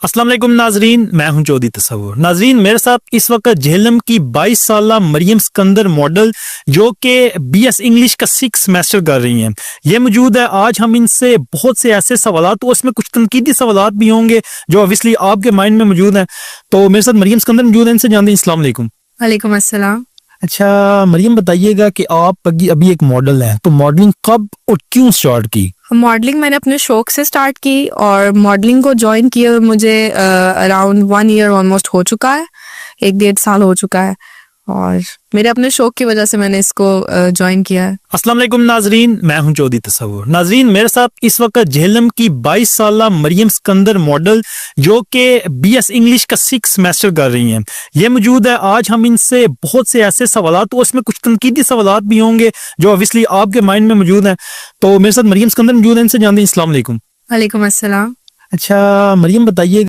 अस्सलाम वालेकुम नाजरीन, मैं हूं चौधरी तसव्वुर। नाजरीन, मेरे साथ इस वक्त झेलम की 22 साल मरियम सिकंदर मॉडल जो कि BS इंग्लिश का 6 सेमेस्टर कर रही हैं, ये मौजूद है। आज हम इनसे बहुत से ऐसे सवाल, तो उसमें कुछ तनकीदी सवाल भी होंगे जो ऑब्वियसली आपके माइंड में मौजूद हैं। तो मेरे साथ मरियम सिकंदर मौजूद है, इनसे जानते हैं। अस्सलाम वालेकुम। वालेकुम अस्सलाम। अच्छा मरियम, बताइएगा कि आप अभी एक मॉडल हैं, तो मॉडलिंग कब और क्यों स्टार्ट की? मॉडलिंग मैंने अपने शौक से स्टार्ट की और मॉडलिंग को ज्वाइन किया मुझे अराउंड 1 ईयर ऑलमोस्ट हो चुका है, 1-1.5 साल हो चुका है और मेरे अपने शौक की वजह से मैंने इसको ज्वाइन किया है। अस्सलाम वालेकुम नाजरीन, मैं हूं चौधरी तसव्वुर। नाजरीन, मेरे साथ इस वक्त झेलम की 22 साल मरियम सिकंदर मॉडल जो कि BS इंग्लिश का 6 सेमेस्टर कर रही हैं, ये मौजूद है। आज हम इनसे बहुत से ऐसे सवाल, तो उसमें कुछ तनकीदी सवाल भी होंगे जो ऑब्वियसली आपके माइंड में मौजूद हैं। तो मेरे साथ मरियम सिकंदर मौजूद है, इनसे जानते हैं। अस्सलाम वालेकुम। वालेकुम अस्सलाम। अच्छा मरियम, बताइए